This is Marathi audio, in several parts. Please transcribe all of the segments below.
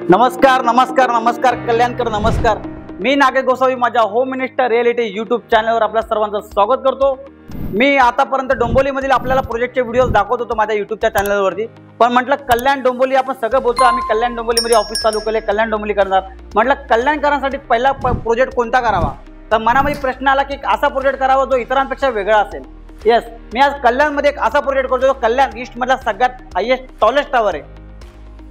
नमस्कार नमस्कार नमस्कार कल्याणकर नमस्कार। मी नागेश गोसावी माझ्या होम मिनिस्टर रिअलिटी यूट्यूब चॅनलवर आपल्या सर्वांचं स्वागत करतो। मी आतापर्यंत डोंबिवलीमधील आपल्याला प्रोजेक्टचे व्हिडिओज दाखवत होतो माझ्या यूट्यूबच्या चॅनलवरती, पण म्हटलं कल्याण डोंबिवली आपण सगळं बोलतो, आम्ही कल्याण डोंबिवलीमध्ये ऑफिस चालू केले, कल्याण डोंबिवली करणार। म्हटलं कल्याणकरांसाठी पहिला प्रोजेक्ट कोणता करावा, तर मनामध्ये प्रश्न आला की असा प्रोजेक्ट करावा जो इतरांपेक्षा वेगळा असेल। येस, मी आज कल्याणमध्ये एक असा प्रोजेक्ट करतो जो कल्याण ईस्ट मधला सगळ्यात हायेस्ट टॉलेस्ट टावर आहे।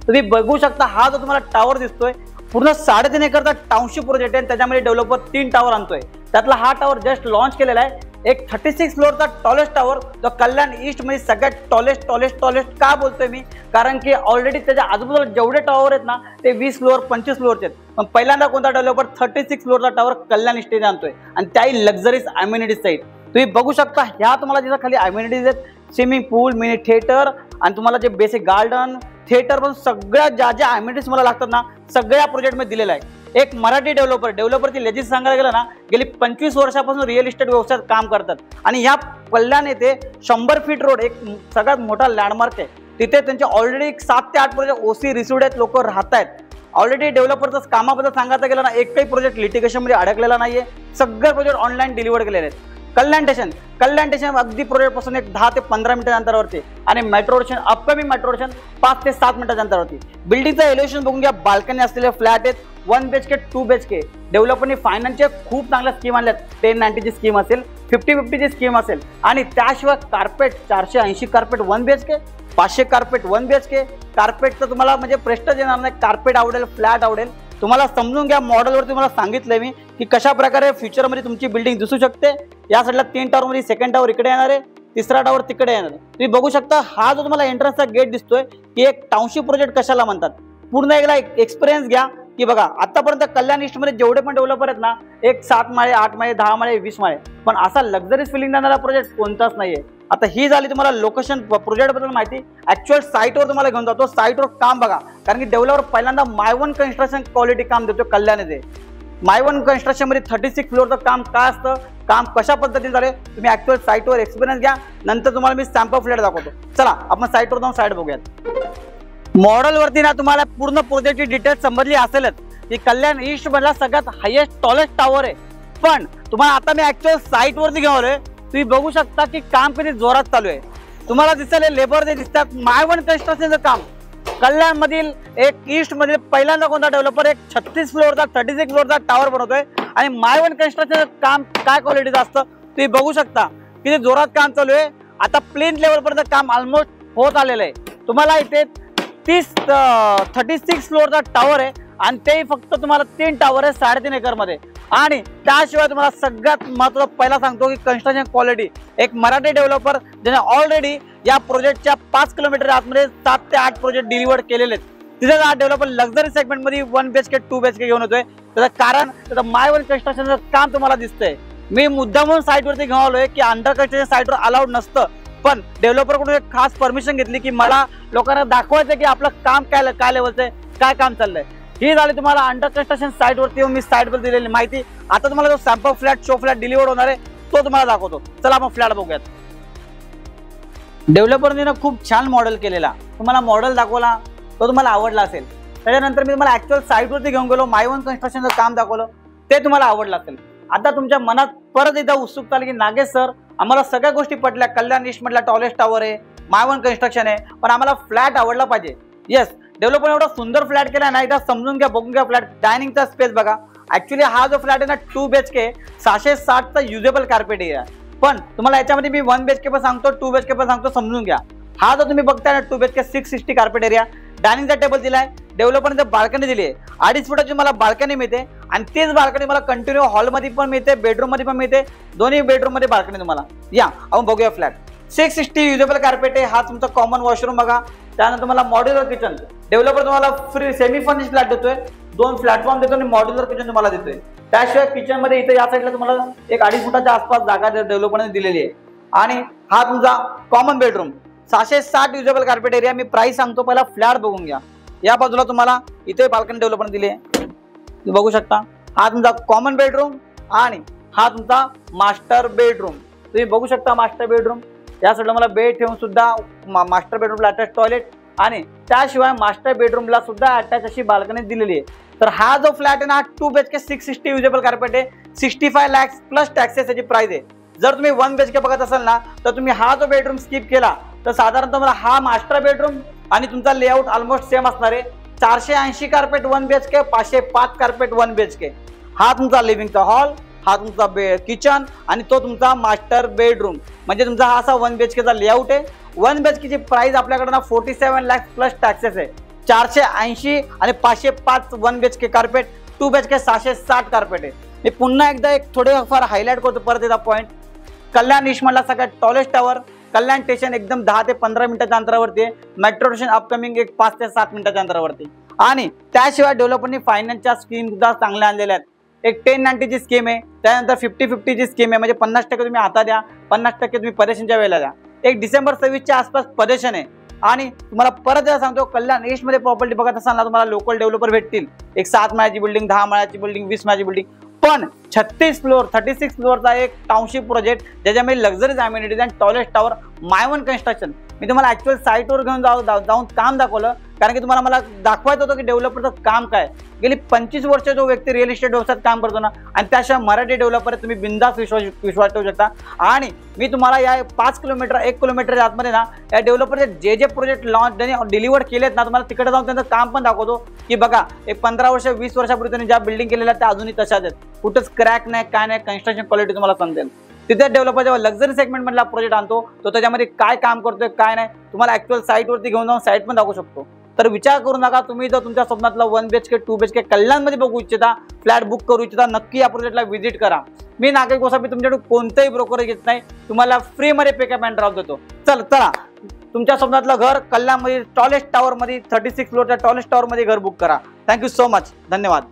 तुम्ही बघू शकता हा जो तुम्हाला टावर दिसतोय पूर्ण 3.5 एकरचा टाउनशिप प्रोजेक्ट आहे। त्याच्यामध्ये डेव्हलपर 3 टावर आणतोय, त्यातला हा टावर जस्ट लॉन्च केलेला आहे। एक 36 फ्लोअरचा टॉलेस्ट टावर जो कल्याण ईस्ट मध्ये सगळ्यात टॉलेस्ट का बोलतोय मी, कारण की ऑलरेडी त्याच्या आजूबाजूला जेवढे टावर आहेत ना ते 20 फ्लोअर 25 फ्लोअरचे आहेत, पण पहिल्यांदा कोणता डेव्हलपर 36 फ्लोअरचा टावर कल्याण ईस्टमध्ये आणतोय आणि त्याही लक्झरीज अम्युनिटीज सहित। तुम्ही बघू शकता ह्या तुम्हाला जिथं खाली अम्युनिटीज आहेत, स्विमिंग पूल, मिनी थिएटर आणि तुम्हाला जे बेसिक गार्डन थिएटर पण सगळ्या ज्या अम्युनिटीज मला लागतात ना सगळ्या प्रोजेक्टमध्ये दिलेला आहे। एक मराठी डेव्हलपरची लेजिस सांगायला गेलं ना गेली 25 वर्षापासून रिअल इस्टेट व्यवसायात काम करतात आणि ह्या कल्याण येथे 100 फीट रोड एक सगळ्यात मोठा लँडमार्क आहे। तिथे त्यांचे ऑलरेडी 7 ते 8 प्रोजेक्ट ओसी रिसिव्ड आहेत, लोक राहत आहेत। ऑलरेडी डेव्हलपरचं कामाबद्दल सांगायचं गेलं ना एकही प्रोजेक्ट लिटिगेशनमध्ये अडकलेला नाहीये, सगळे प्रोजेक्ट ऑनलाईन डिलिव्हर केलेले आहेत। कल्याण स्टेशन अगदी प्रोजेक्ट पासून एक 10 ते 15 मिनिटांच्या अंतरावरती आणि metro station upcoming metro station 5 ते 7 मिनिटांच्या अंतरावरती। बिल्डिंगचं एलिव्हेशन बघून घ्या, बाल्कनी असलेले फ्लॅट आहेत, 1 BHK 2 BHK। डेव्हलपरनी फायनान्सचे खूप चांगल्या स्कीम आणल्यात, 1090ची स्कीम असेल, 50-50ची स्कीम असेल आणि त्याशिवाय carpet 480 carpet 1 BHK, 500 carpet 1 BHK। कार्पेटचं तुम्हाला म्हणजे प्रेस्टेज येणार नाही, कार्पेट आवडेल, फ्लॅट आवडेल। तुम्हाला समजून घ्या, मॉडेलवर तुम्हाला सांगितलंय मी की कशा प्रकारे फ्युचरमध्ये तुमची बिल्डिंग दिसू शकते। या साईडला 3 टावरमध्ये सेकंड टावर इकडे येणार आहे, तिसरा टावर तिकडे येणार आहे। तुम्ही बघू शकता हा जो तुम्हाला एंट्रन्सचा गेट दिसतोय की एक टाउनशिप प्रोजेक्ट कशाला म्हणतात, पूर्ण एकदा एक्सपिरियन्स घ्या की बघा आतापर्यंत कल्याण ईस्टमध्ये जेवढे पण डेव्हलपर आहेत ना एक 7 माळे 8 माळे 10 माळे 20 माळे, पण असा लक्झरीज फिलिंग देणारा प्रोजेक्ट कोणताच नाहीये। आता ही झाली तुम्हाला लोकेशन प्रोजेक्ट बद्दल माहिती। ऍक्च्युअल साईटवर तुम्हाला घेऊन जातो, साईटवर काम बघा, कारण की डेव्हलपर पहिल्यांदा माय1 कन्स्ट्रक्शन क्वालिटी काम देतो कल्याण येथे। माय1 कन्स्ट्रक्शन मध्ये 36 फ्लोअरचं काम काय असतं, काम कशा पद्धतीने झाले, तुम्ही ऍक्च्युअल साईटवर एक्सपिरियन्स घ्या, नंतर तुम्हाला मी सॅम्पल फ्लॅट दाखवतो। चला आपण साईटवर जाऊन साईट बघूयात। मॉडेलवरती ना तुम्हाला पूर्ण प्रोजेक्टची डिटेल्स समजली असेलच की कल्याण ईस्ट मधला सगळ्यात हायेस्ट टॉलेस्ट टावर आहे, पण तुम्हाला आता मी ऍक्च्युअल साईटवरती घेऊन आलोय। तुम्ही बघू शकता की काम किती जोरात चालू आहे, तुम्हाला दिसले लेबर जे दिसतात। माय1 कन्स्ट्रक्शनचं काम कल्याण मधील एक ईस्ट मधील पहिल्यांदा कोणता डेव्हलपर एक 36 फ्लोअरचा 36 फ्लोअरचा टावर बनवतोय आणि माय1 कन्स्ट्रक्शनचं काम काय क्वालिटीचं असतं तुम्ही बघू शकता, किती जोरात काम चालू आहे। आता प्लेन लेवल पर्यंत काम ऑलमोस्ट होत आलेलं आहे। तुम्हाला इथे 36 फ्लोअरचा टावर आहे आणि ते फक्त तुम्हाला 3 टावर आहे 3.5 एकर मध्ये। आणि त्याशिवाय तुम्हाला सगळ्यात महत्त्वाचं पहिला सांगतो की कन्स्ट्रक्शन क्वालिटी, एक मराठी डेव्हलपर ज्याने ऑलरेडी या प्रोजेक्टच्या 5 किलोमीटर आतमध्ये 7 ते 8 प्रोजेक्ट डिलिव्हर केलेले आहेत। तिथे हा डेव्हलपर लक्झरी सेगमेंटमध्ये 1 BHK 2 BHK घेऊन येतोय। त्याचं कारण त्याचं माय1 कन्स्ट्रक्शनचं काम तुम्हाला दिसतंय। मी मुद्दामून साईटवरती घेऊन आलोय की अंडर कन्स्ट्रक्शन साईटवर अलाउड नसतं, पण डेव्हलपरकडून एक खास परमिशन घेतली की मला लोकांना दाखवायचं की आपलं काम काय लेवलचं आहे, काय काम चाललंय। ही झाली तुम्हाला अंडर कन्स्ट्रक्शन साईटवरती मी साईटवर दिलेली माहिती। आता तुम्हाला जो sample flat show flat deliver होणार आहे तो तुम्हाला दाखवतो। चला आपण फ्लॅट बघूयात। डेव्हलपरने ना खूप छान मॉडेल केलेला, तुम्हाला मॉडेल दाखवला तो तुम्हाला आवडला असेल। त्याच्यानंतर मी तुम्हाला ऍक्च्युअल साईटवरती घेऊन गेलो, माय1 कन्स्ट्रक्शनचं काम दाखवलं, ते तुम्हाला आवडलं असेल। आता तुमच्या मनात परत एकदा उत्सुकता आली की नागेश सर आम्हाला सगळ्या गोष्टी पटल्या, कल्याण ईस्ट मधला टॉलेस्ट टावर आहे, माय1 कन्स्ट्रक्शन आहे, पण आम्हाला फ्लॅट आवडला पाहिजे। येस, डेव्हलपर एवढा सुंदर फ्लॅट केला ना, एकदा समजून घ्या, बघून घ्या फ्लॅट। डायनिंगचा स्पेस बघा, ऍक्च्युअली हा जो फ्लॅट आहे ना 2 BHK 660चा युजेबल कार्पेट एरिया, पण तुम्हाला याच्यामध्ये मी 1 BHK पण सांगतो 2 BHK पण सांगतो, समजून घ्या। हा जो तुम्ही बघताय ना 2 BHK 660 कार्पेट एरिया, डायनिंगचा टेबल दिलाय, डेव्हलपरने बाल्कनी दिली आहे, 2.5 फुटाची मला बाल्कनी मिळते आणि तीच बाल्कनी मला कंटिन्यू हॉलमध्ये पण मिळते, बेडरूम मध्ये पण मिळते, दोन्ही बेडरूम मध्ये बाल्कनी तुम्हाला। या आपण बघूया फ्लॅट 660 युजेबल कार्पेट आहे। हा तुमचा कॉमन वॉशरूम बघा, त्यानंतर तुम्हाला मॉड्युलर किचन, डेव्हलपर तुम्हाला फ्री सेमी फर्निश फ्लॅट देतोय, 2 प्लॅटफॉर्म देतो आणि मॉड्युलर किचन तुम्हाला देतोय। त्याशिवाय किचन मध्ये इथे या साईडला तुम्हाला एक 2.5 फुटाच्या आसपास जागा डेव्हलपरने दिलेली आहे। आणि हा तुमचा common bedroom 660 usable carpet area. मी प्राइस सांगतो, पहिला फ्लॅट बघून घ्या। या बाजूला तुम्हाला इथे बाल्कनी डेव्हलपरने दिली आहे, तुम्ही बघू शकता। हा तुमचा कॉमन बेडरूम आणि हा तुमचा मास्टर बेडरूम, तुम्ही बघू शकता मास्टर बेडरूम। या साईडला मला बेड ठेवून सुद्धा मास्टर बेडरूमला अटॅच टॉयलेट आणि त्याशिवाय मास्टर बेडरूमला सुद्धा अटॅच अशी बाल्कनी दिलेली आहे। तर हा जो फ्लॅट आहे ना, हा 2 BHK 660 युजेबल कार्पेट आहे, 65 lakhs प्लस टॅक्सेस याची प्राइस आहे। जर तुम्ही 1 BHK बघत असाल ना, तर तुम्ही हा जो बेडरूम स्किप केला तर साधारणतः मला हा मास्टर बेडरूम आणि तुमचा लेआउट ऑलमोस्ट सेम असणार आहे। 480 कार्पेट 1 BHK, 505 कार्पेट 1 BHK। हा तुमचा लिव्हिंगचा हॉल, हा तुमचा किचन आणि तो तुमचा मास्टर बेडरूम, म्हणजे तुमचा हा असा 1 BHK चा लेआउट आहे। 1 BHK ची प्राइस आपल्याकडे ना 47 lakhs प्लस टॅक्सेस आहे। 480 आणि 505 1 BHK कार्पेट, 2 BHK 660 कार्पेट आहे। मी पुन्हा एकदा एक थोडेफार हायलाइट करतो परत एकदा पॉईंट। कल्याण ईस्ट मधला सगळ्यात टॉलेस्ट टावर, कल्याण स्टेशन एकदम 10 ते 15 मिनिटाच्या अंतरावरती आहे। मेट्रो स्टेशन अपकमिंग एक 5 ते 7 मिनिटाच्या अंतरावरती। आणि त्याशिवाय डेव्हलपरनी फायनान्सच्या स्कीम सुद्धा चांगल्या आणलेल्या आहेत। एक 1090 ची स्कीम आहे, त्यानंतर 50-50 ची स्कीम आहे, म्हणजे 50% तुम्ही आता द्या, 50% तुम्ही परेशनच्या वेळेला द्या। एक डिसेंबर 26 च्या आसपास परेशन आहे। आणि तुम्हाला परत एकदा सांगतो, कल्याण ईस्ट मध्ये प्रॉपर्टी बघत असाल ना, तुम्हाला लोकल डेव्हलपर भेटतील। एक 7 माळ्याची बिल्डिंग, 10 माळ्याची बिल्डिंग, 20 माळ्याची बिल्डिंग, पण 36 फ्लोअर 36 फ्लोअरचा एक टाउनशिप प्रोजेक्ट, ज्याच्यामध्ये लक्झरीज अमेनिटीज आणि टॉयलेट टावर, मायवन कन्स्ट्रक्शन। मी तुम्हाला ऍक्च्युअल साईटवर घेऊन जाऊन काम दाखवलं, कारण की तुम्हाला मला दाखवायचं होतं की डेव्हलपरचं काम काय। गेली 25 वर्ष जो व्यक्ती रिअल इस्टेट व्यवसायात काम करतो ना, आणि त्याशिवाय मराठी डेव्हलपर तुम्ही बिंदास विश्वास ठेवू शकता। आणि मी तुम्हाला या 5 किलोमीटर 1 किलोमीटरच्या आतमध्ये ना, या डेव्हलपरचे जे प्रोजेक्ट लॉन्च त्यांनी डिलिव्हर केलेत ना, तुम्हाला तिकडे जाऊन त्यांचं काम पण दाखवतो की बघा, एक 15 वर्ष 20 वर्षापूर्वी त्यांनी ज्या बिल्डिंग केलेल्या त्या अजूनही तशाच आहेत, कुठंच क्रॅक नाही, काय नाही, कन्स्ट्रक्शन क्वालिटी तुम्हाला समजेल। तिथे डेव्हलपर जेव्हा लक्झरी सेगमेंट मधला प्रोजेक्ट आणतो, तो त्याच्यामध्ये काय काम करतोय काय नाही, तुम्हाला ऍक्च्युअल साईटवरती घेऊन जाऊन साईट पण दाखवू शकतो। तर विचार करू नका, तुम्ही जर तुमच्या स्वप्नातला 1 BHK 2 BHK कल्याणमध्ये बघू इच्छिता, फ्लॅट बुक करू इच्छिता, नक्की या प्रोजेक्टला व्हिजिट करा। मी नागेश गोसावी तुमच्याकडून कोणतेही ब्रोकरेज घेत नाही, तुम्हाला फ्रीमध्ये पिकअप अँड ड्रॉप देतो। चला तुमच्या स्वप्नातलं घर कल्याणमध्ये टॉलेस्ट टावरमध्ये 36 फ्लोअरच्या टॉलेस्ट टावरमध्ये घर बुक करा। थँक्यू सो मच, धन्यवाद।